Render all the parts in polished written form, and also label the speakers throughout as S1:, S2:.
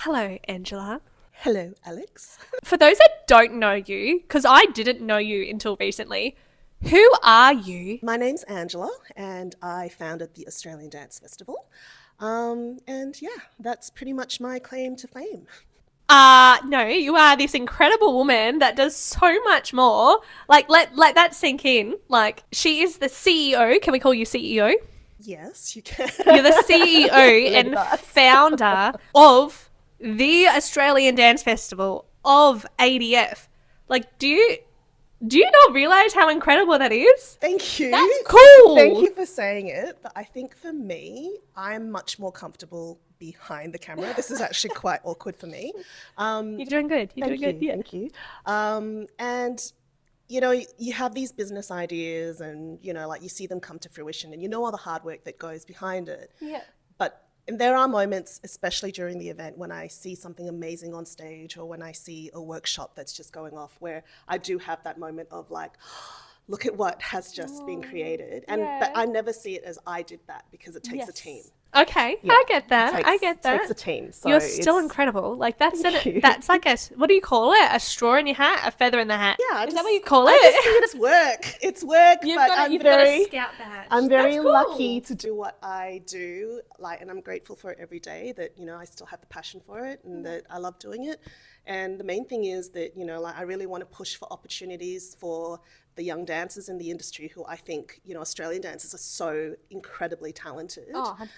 S1: Hello, Angela.
S2: Hello, Alex.
S1: For those that don't know you, because I didn't know you until recently, who are you?
S2: My name's Angela, and I founded the Australian Dance Festival. And yeah, that's pretty much my claim to fame.
S1: No, you are this incredible woman that does so much more. Let that sink in. Like, she is the CEO. Can we call you CEO?
S2: Yes, you can.
S1: You're the CEO and
S2: that.
S1: founder of the Australian Dance Festival of ADF. Like, do you not realize how incredible that is?
S2: Thank you.
S1: That's cool.
S2: Thank you for saying it. But I think for me, I'm much more comfortable behind the camera. This is actually quite awkward for me.
S1: You're doing good. You're doing good. Yeah.
S2: Thank you. And you have these business ideas and, like you see them come to fruition and you know all the hard work that goes behind it.
S1: Yeah.
S2: But there are moments, especially during the event, when I see something amazing on stage or when I see a workshop that's just going off where I do have that moment of like, look at what has just been created. But I never see it as I did that because it takes a team.
S1: Okay,
S2: Yeah,
S1: I get that. I get that.
S2: It takes a team. So
S1: You're still incredible. Like that's like what do you call it? A straw in your hat, a feather in the hat.
S2: Yeah,
S1: is that what you call
S2: I
S1: it?
S2: just see it as work. It's work, but
S1: You've got to scout that.
S2: I'm very
S1: That's cool.
S2: lucky to do what I do, and I'm grateful for it every day. That I still have the passion for it, and that I love doing it. And the main thing is that I really want to push for opportunities for the young dancers in the industry who I think Australian dancers are so incredibly talented.
S1: Oh, 100%.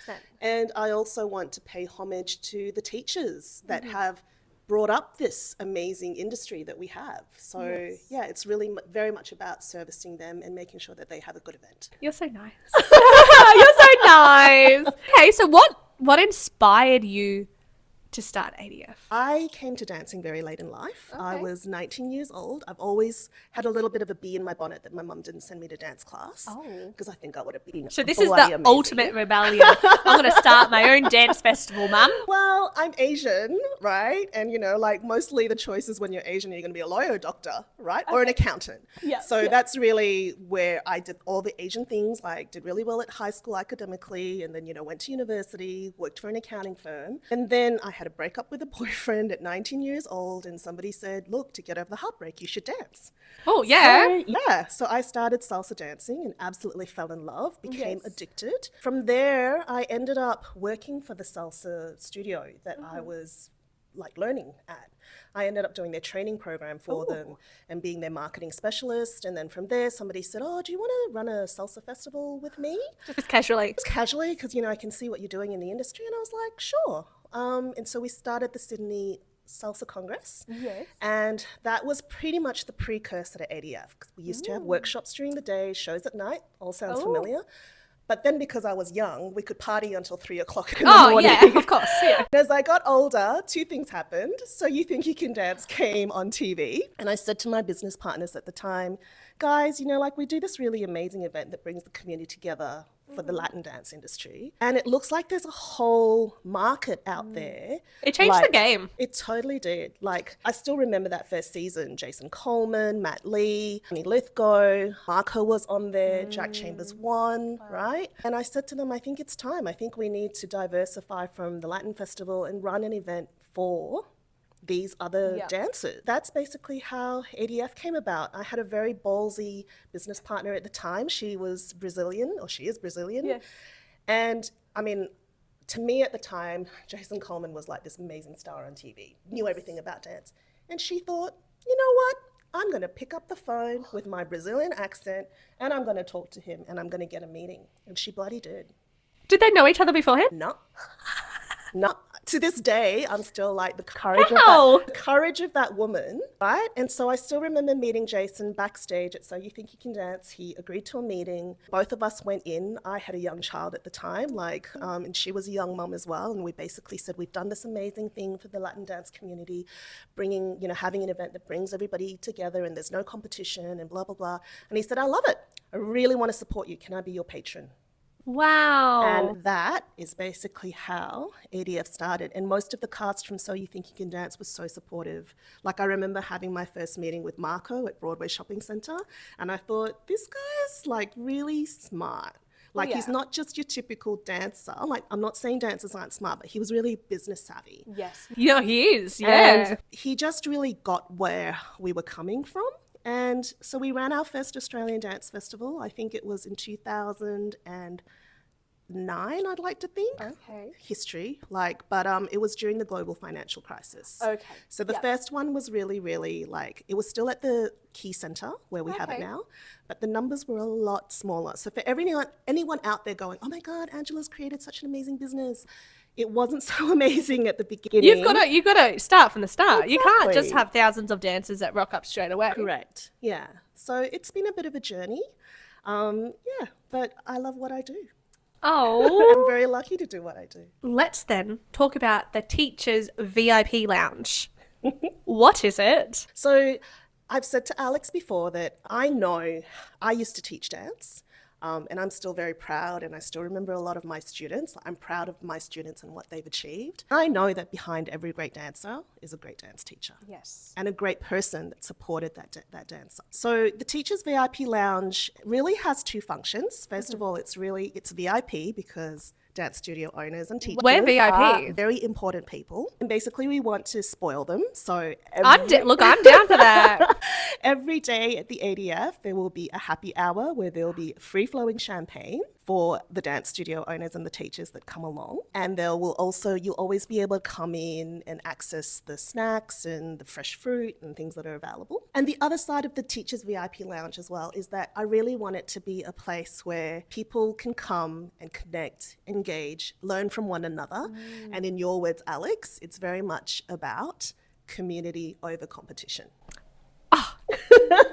S2: And I also want to pay homage to the teachers that have brought up this amazing industry that we have. So yeah, it's really very much about servicing them and making sure that they have a good event.
S1: You're so nice. You're so nice. Okay, so what inspired you to start ADF?
S2: I came to dancing very late in life. Okay. I was 19 years old. I've always had a little bit of a bee in my bonnet that my mum didn't send me to dance class because I think I would have been
S1: So this is the ultimate rebellion. I'm going to start my own dance festival, mum.
S2: Well, I'm Asian, right? And like mostly the choices when you're Asian, you're going to be a lawyer or doctor, right? Okay. Or an accountant. So that's really where I did all the Asian things, like did really well at high school academically, and then went to university, worked for an accounting firm, and then I had a breakup with a boyfriend at 19 years old, and somebody said, look, to get over the heartbreak, you should dance.
S1: Oh, yeah.
S2: So I started salsa dancing and absolutely fell in love, became addicted. From there, I ended up working for the salsa studio that I was like learning at. I ended up doing their training program for them and being their marketing specialist. And then from there, somebody said, oh, do you want to run a salsa festival with me?
S1: Just casually.
S2: Just casually, because, I can see what you're doing in the industry. And I was like, sure. And so we started the Sydney Salsa Congress. Yes. And that was pretty much the precursor to ADF, because we used to have workshops during the day, shows at night. All sounds familiar. But then because I was young, we could party until 3 o'clock in the morning.
S1: Oh, yeah, of course. Yeah.
S2: As I got older, two things happened. So You Think You Can Dance came on TV. And I said to my business partners at the time, guys, we do this really amazing event that brings the community together for the Latin dance industry. And it looks like there's a whole market out there.
S1: It changed the game.
S2: It totally did. I still remember that first season. Jason Coleman, Matt Lee, Annie Lithgow, Marco was on there, Jack Chambers won, right? And I said to them, I think it's time. I think we need to diversify from the Latin Festival and run an event for these other dancers. That's basically how ADF came about. I had a very ballsy business partner at the time. She was Brazilian, or she is Brazilian. Yes. And I mean, to me at the time, Jason Coleman was like this amazing star on TV, knew everything about dance. And she thought, you know what? I'm going to pick up the phone with my Brazilian accent and I'm going to talk to him and I'm going to get a meeting. And she bloody did.
S1: Did they know each other beforehand?
S2: No. No. To this day, I'm still like the courage of that woman, right? And so I still remember meeting Jason backstage at So You Think You Can Dance. He agreed to a meeting. Both of us went in. I had a young child at the time, and she was a young mum as well. And we basically said, we've done this amazing thing for the Latin dance community, having an event that brings everybody together and there's no competition and blah, blah, blah. And he said, I love it. I really want to support you. Can I be your patron?
S1: Wow.
S2: And that is basically how ADF started. And most of the cast from So You Think You Can Dance was so supportive. I remember having my first meeting with Marco at Broadway Shopping Centre, and I thought, this guy is really smart. Like,
S1: yeah.
S2: he's not just your typical dancer. Like, I'm not saying dancers aren't smart, but he was really business savvy.
S1: Yes. Yeah, he is. Yeah.
S2: And he just really got where we were coming from. And so we ran our first Australian Dance Festival. I think it was in 2009, I'd like to think.
S1: Okay.
S2: History, like, but it was during the global financial crisis.
S1: Okay.
S2: So the first one was really, really like, it was still at the Key Centre where we have it
S1: Okay.
S2: now, but the numbers were a lot smaller. So for anyone out there going, oh my God, Angela's created such an amazing business, it wasn't so amazing at the beginning.
S1: You've got to start from the start. You can't just
S2: Exactly.
S1: have thousands of dancers that rock up straight away.
S2: Correct. Yeah. So it's been a bit of a journey. Yeah, but I love what I do.
S1: Oh.
S2: I'm very lucky to do what I do.
S1: Let's then talk about the Teachers VIP Lounge. What is it?
S2: So I've said to Alex before that I know I used to teach dance. And I'm still very proud, and I still remember a lot of my students. I'm proud of my students and what they've achieved. I know that behind every great dancer is a great dance teacher.
S1: Yes.
S2: And a great person that supported that dancer. So the Teachers VIP Lounge really has two functions. First of all, it's VIP because dance studio owners and teachers
S1: We're VIP.
S2: are very important people. And basically we want to spoil them. So
S1: I'm down for that.
S2: every day at the ADF, there will be a happy hour where there will be free-flowing champagne for the dance studio owners and the teachers that come along. And you'll always be able to come in and access the snacks and the fresh fruit and things that are available. And the other side of the Teachers VIP Lounge as well is that I really want it to be a place where people can come and connect, engage, learn from one another. And in your words, Alex, it's very much about community over competition.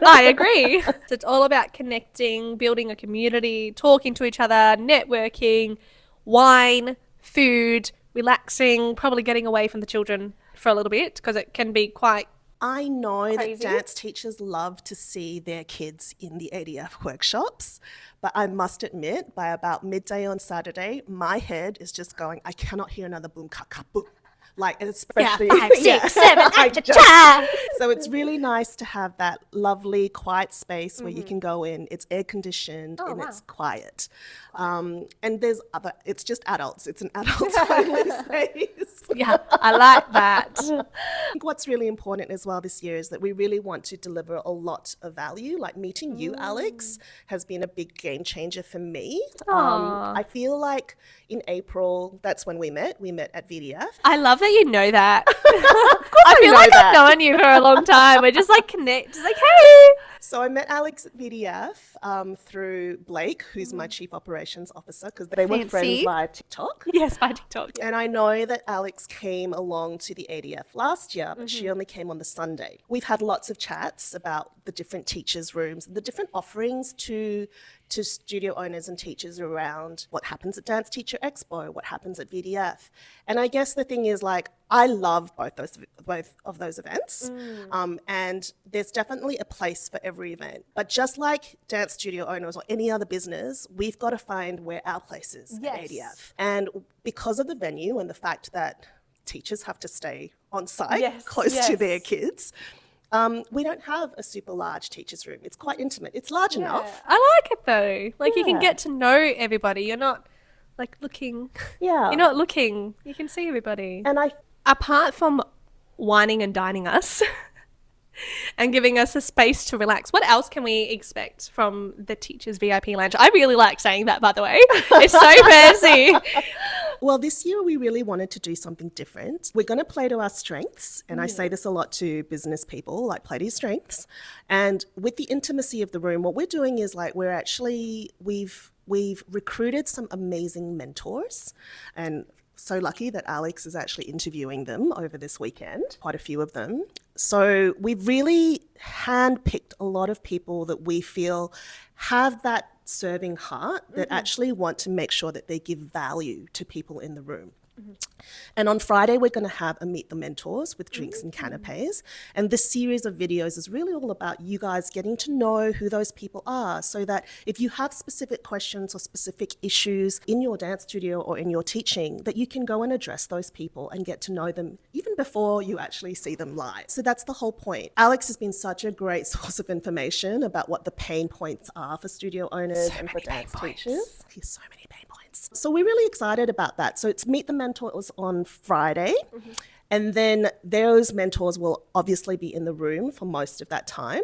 S1: I agree. So it's all about connecting, building a community, talking to each other, networking, wine, food, relaxing, probably getting away from the children for a little bit because it can be quite.
S2: I know
S1: Crazy.
S2: that dance teachers love to see their kids in the ADF workshops, but I must admit, by about midday on Saturday, my head is just going, I cannot hear another boom, ka, ka, boom. Like, especially,
S1: 5, 6, 7,
S2: I
S1: 8,
S2: just-
S1: cha.
S2: So it's really nice to have that lovely, quiet space where you can go in. It's air conditioned and it's quiet. And it's just adults. It's an adult-only space.
S1: Yeah, I like that.
S2: I think what's really important as well this year is that we really want to deliver a lot of value. Like meeting you, Alex, has been a big game changer for me. I feel like in April, that's when we met. We met at VDF.
S1: I love that you know that. I feel like I've known you for a long time. We're just like connect. Just like, hey.
S2: So I met Alex at VDF through Blake, who's my Chief Operations Officer, because they were
S1: Fancy.
S2: friends via TikTok.
S1: Yes, by TikTok. Yeah.
S2: And I know that Alex came along to the ADF last year, but she only came on the Sunday. We've had lots of chats about the different teachers' rooms, the different offerings to studio owners and teachers around what happens at Dance Teacher Expo, what happens at VDF. And I guess the thing is, like, I love both of those events. And there's definitely a place for every event. But just like dance studio owners or any other business, we've got to find where our place is at ADF. And because of the venue and the fact that teachers have to stay on site close to their kids, we don't have a super large teacher's room. It's quite intimate. It's large enough.
S1: I like it though. Like you can
S2: Yeah.
S1: get to know everybody. You're not like looking.
S2: Yeah.
S1: You're not looking. You can see everybody.
S2: And
S1: Apart from whining and dining us and giving us a space to relax, what else can we expect from the Teachers VIP Lounge? I really like saying that, by the way. It's so fancy.
S2: Well, this year we really wanted to do something different. We're going to play to our strengths. And I say this a lot to business people, like play to your strengths. And with the intimacy of the room, what we're doing is like we've recruited some amazing mentors, and so lucky that Alex is actually interviewing them over this weekend, quite a few of them. So we've really handpicked a lot of people that we feel have that serving heart, that actually want to make sure that they give value to people in the room. And on Friday, we're going to have a Meet the Mentors with drinks and canapes. And this series of videos is really all about you guys getting to know who those people are, so that if you have specific questions or specific issues in your dance studio or in your teaching, that you can go and address those people and get to know them even before you actually see them live. So that's the whole point. Alex has been such a great source of information about what the pain points are for studio owners and for dance teachers. Here's so many pain points. So we're really excited about that. So it's Meet the Mentors on Friday. And then those mentors will obviously be in the room for most of that time.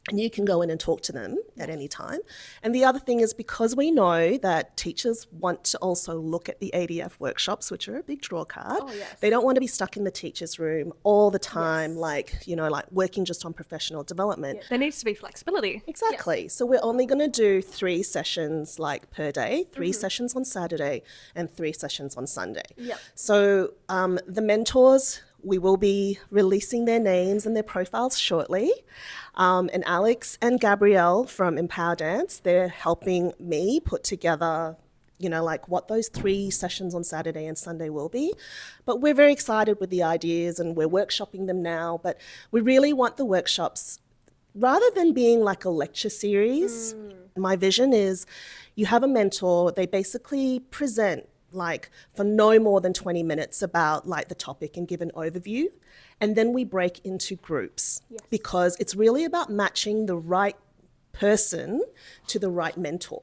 S2: And you can go in and talk to them at any time. And the other thing is, because we know that teachers want to also look at the ADF workshops, which are a big draw card. They don't want to be stuck in the teacher's room all the time, like working just on professional development.
S1: There needs to be flexibility.
S2: Exactly. So we're only going to do 3 sessions per day, 3 sessions on Saturday and 3 sessions on Sunday. So the mentors, we will be releasing their names and their profiles shortly. And Alex and Gabrielle from Empower Dance, they're helping me put together, what those 3 sessions on Saturday and Sunday will be. But we're very excited with the ideas and we're workshopping them now. But we really want the workshops, rather than being like a lecture series, my vision is you have a mentor, they basically present for no more than 20 minutes about the topic and give an overview. And then we break into groups because it's really about matching the right person to the right mentor.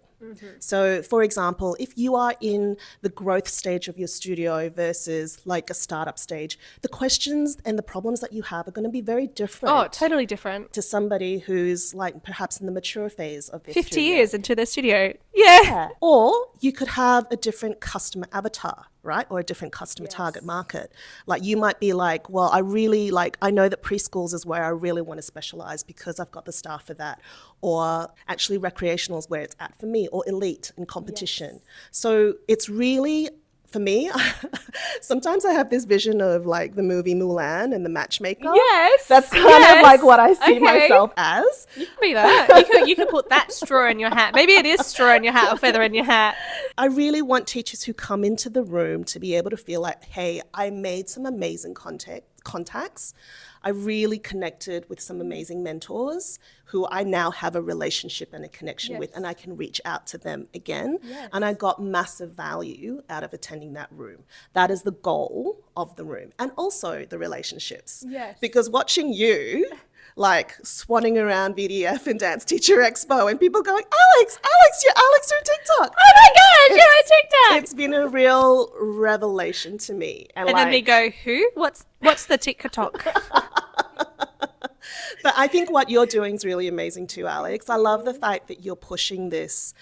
S2: So, for example, if you are in the growth stage of your studio versus a startup stage, the questions and the problems that you have are going to be very different.
S1: Oh, totally different.
S2: To somebody who's perhaps in the mature phase of their
S1: 50
S2: studio.
S1: years into their studio. Yeah.
S2: Or you could have a different customer avatar, right? Or a different customer target market. You might be well, I really I know that preschools is where I really want to specialize because I've got the staff for that. Or actually recreational is where it's at for me, or elite and competition. So it's really, for me, sometimes I have this vision of the movie Mulan and the matchmaker.
S1: Yes.
S2: That's kind of what I see myself as.
S1: You can be that. You can put that straw in your hat. Maybe it is straw in your hat or feather in your hat.
S2: I really want teachers who come into the room to be able to feel hey, I made some amazing contacts. I really connected with some amazing mentors who I now have a relationship and a connection with, and I can reach out to them again. And I got massive value out of attending that room. That is the goal of the room. And also the relationships. Because watching you swanning around VDF and Dance Teacher Expo and people going, Alex, you're Alex from TikTok.
S1: Oh my gosh, you're on TikTok.
S2: It's been a real revelation to me.
S1: And then we go, who? What's the TikTok?
S2: But I think what you're doing is really amazing too, Alex. I love the fact that you're pushing this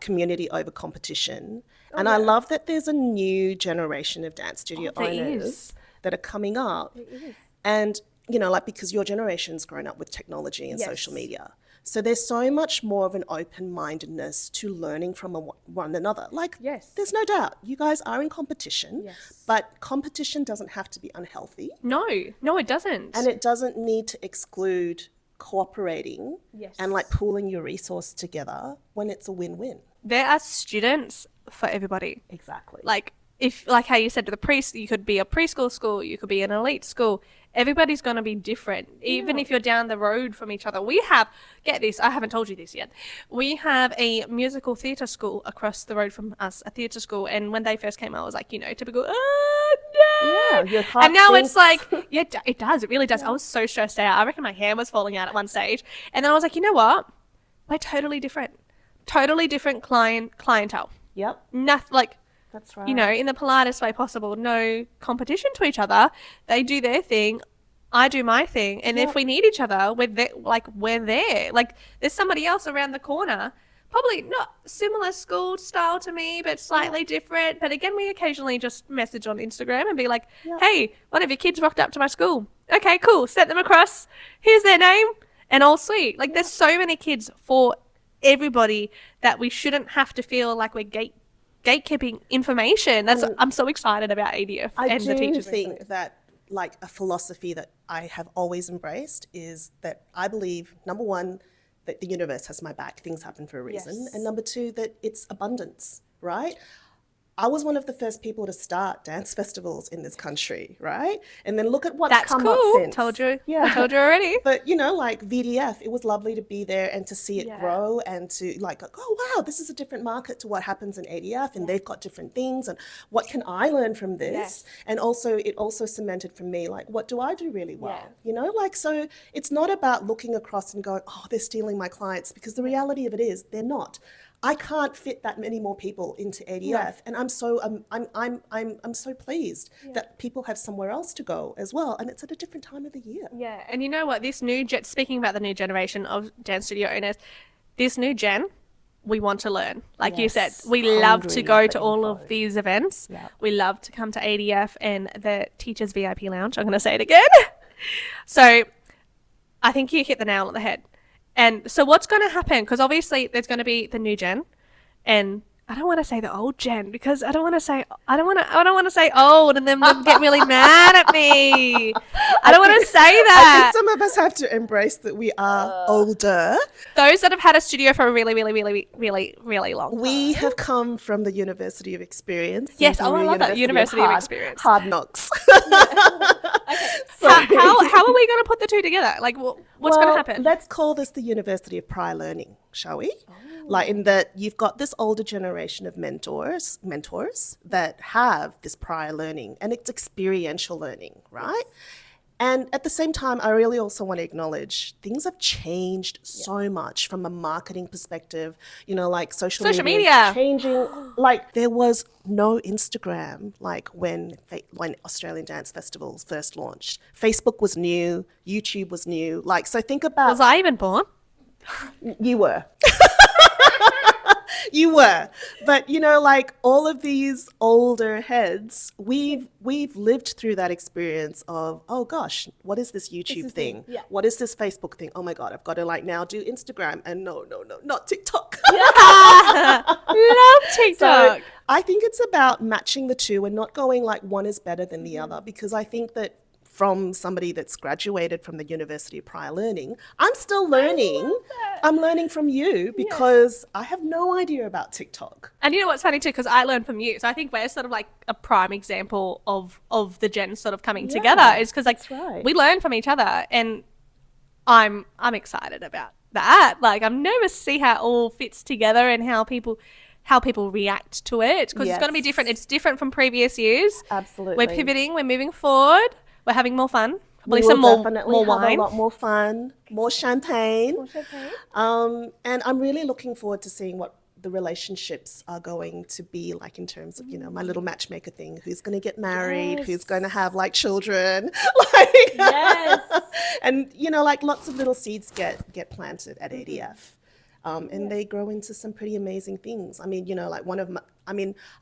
S2: community over competition. And I love that there's a new generation of dance studio owners that are coming up. And because your generation's grown up with technology and social media. So there's so much more of an open-mindedness to learning from one another. There's no doubt you guys are in competition, but competition doesn't have to be unhealthy.
S1: No, it doesn't.
S2: And it doesn't need to exclude cooperating and pooling your resource together when it's a win-win.
S1: There are students for everybody.
S2: Exactly.
S1: If how you said, you could be a preschool school, you could be an elite school. Everybody's going to be different, even if you're down the road from each other. We have, get this, I haven't told you this yet. We have a musical theatre school across the road from us, a theatre school. And when they first came out, I was typical, oh, no.
S2: Your heart
S1: and now
S2: sinks.
S1: it's it does. It really does. I was so stressed out. I reckon my hair was falling out at one stage. And then I was you know what? We're totally different. Totally different clientele.
S2: Yep.
S1: Nothing,
S2: that's right.
S1: In the politest way possible. No competition to each other. They do their thing. I do my thing. And if we need each other, we're there. We're there. There's somebody else around the corner, probably not similar school style to me, but slightly different. But again, we occasionally just message on Instagram and be hey, one of your kids rocked up to my school. Okay, cool. Sent them across. Here's their name. And all sweet. There's so many kids for everybody that we shouldn't have to feel like we're gatekeeping information. I'm so excited about ADF and the teachers.
S2: I do think that a philosophy that I have always embraced is that I believe, number one, that the universe has my back. Things happen for a reason. And number two, that it's abundance, right? I was one of the first people to start dance festivals in this country, right? And then look at what's
S1: That's
S2: come
S1: cool.
S2: up since.
S1: Told you.
S2: Yeah.
S1: I told you already.
S2: But, like VDF, it was lovely to be there and to see it grow and to like, oh, wow, this is a different market to what happens in ADF and they've got different things and what can I learn from this?
S1: Yes.
S2: And also, it also cemented for me, like, what do I do really well? So it's not about looking across and going, oh, they're stealing my clients, because the reality of it is they're not. I can't fit that many more people into ADF, and I'm so pleased that people have somewhere else to go as well, and it's at a different time of the year.
S1: Yeah, and you know what? This speaking about the new generation of dance studio owners, this new gen, we want to learn. Like you said, we love to go to all of these events.
S2: Yeah.
S1: We love to come to ADF and the Teachers VIP Lounge. I'm going to say it again. So I think you hit the nail on the head. And so what's going to happen? Because obviously there's going to be the new gen, and I don't want to say the old gen because I don't want to say old and then they'll get really mad at me. I don't want to say
S2: I
S1: that.
S2: think some of us have to embrace that we are older.
S1: Those that have had a studio for a really, really, really, really, really long time.
S2: We have come from the University of Experience.
S1: Yes,
S2: and from
S1: I
S2: the
S1: love that. University of Experience.
S2: Hard knocks.
S1: So how are we going to put the two together? Like, what's going to happen?
S2: Let's call this the University of Prior Learning, shall we? Like, in that you've got this older generation of mentors that have this prior learning, and it's experiential learning, right? And at the same time, I really also want to acknowledge things have changed so much from a marketing perspective, like social media is changing. Like, there was no Instagram, like when Australian Dance Festivals first launched. Facebook was new, YouTube was new. Like, so think about...
S1: Was I even born?
S2: You were. You were. But, like all of these older heads, we've lived through that experience of, oh gosh, what is this YouTube thing? Yeah. What is this Facebook thing? Oh my God, I've got to now do Instagram, and no, not TikTok.
S1: Yeah. Love TikTok.
S2: So I think it's about matching the two and not going like one is better than the other, because I think that from somebody that's graduated from the University of Prior Learning, I'm still learning. I'm learning from you because I have no idea about TikTok.
S1: And you know what's funny too, because I learned from you. So I think we're sort of like a prime example of the gens sort of coming together, is because we learn from each other, and I'm excited about that. Like, I'm nervous to see how it all fits together and how people react to it, because it's going to be different. It's different from previous years.
S2: Absolutely.
S1: We're pivoting. We're moving forward. We're having more fun. Probably
S2: We
S1: some
S2: will
S1: more
S2: definitely have
S1: wine.
S2: a lot more fun, more champagne. And I'm really looking forward to seeing what the relationships are going to be like in terms of, my little matchmaker thing. Who's going to get married? Who's going to have like children? And, like lots of little seeds get planted at ADF. And they grow into some pretty amazing things. I mean,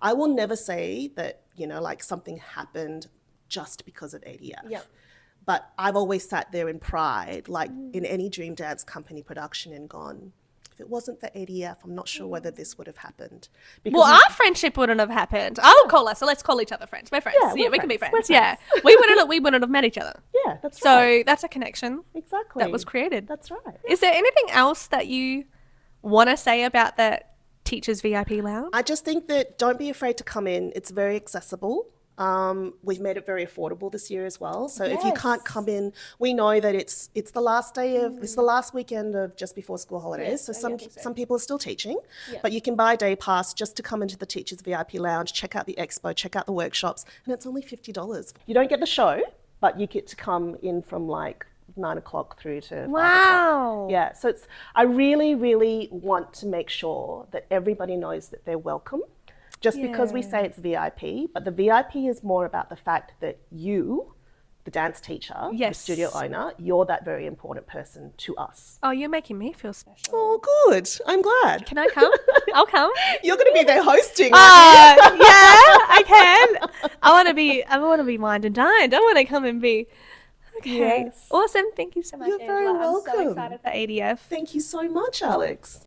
S2: I will never say that, like something happened just because of ADF. Yep. But I've always sat there in pride, like in any Dream Dance Company production, and gone, if it wasn't for ADF, I'm not sure whether this would have happened.
S1: Because our friendship wouldn't have happened. I would call us, so let's call each other friends. We're friends. Yeah, we can be friends. Yeah. We wouldn't have met each other.
S2: Yeah, that's right.
S1: So that's a connection.
S2: Exactly.
S1: That was created.
S2: That's right.
S1: Is there anything else that you want to say about the Teachers VIP Lounge?
S2: I just think that don't be afraid to come in. It's very accessible. We've made it very affordable this year as well. So if you can't come in, we know that it's the last day of it's the last weekend of just before school holidays. So some people are still teaching, but you can buy a day pass just to come into the Teachers VIP Lounge, check out the expo, check out the workshops, and it's only $50. You don't get the show, but you get to come in from like 9 o'clock through to 5 o'clock. Yeah, so I really, really want to make sure that everybody knows that they're welcome. Just because we say it's VIP, but the VIP is more about the fact that you, the dance teacher, the studio owner, you're that very important person to us.
S1: Oh, you're making me feel special.
S2: Oh, good. I'm glad.
S1: Can I come? I'll come.
S2: You're going to be there hosting.
S1: Yeah, I can. I want to be wined and dined. I want to come and be. Okay. Yes. Awesome. Thank you so much.
S2: You're very welcome.
S1: I'm so excited for ADF.
S2: Thank you so much, Alex.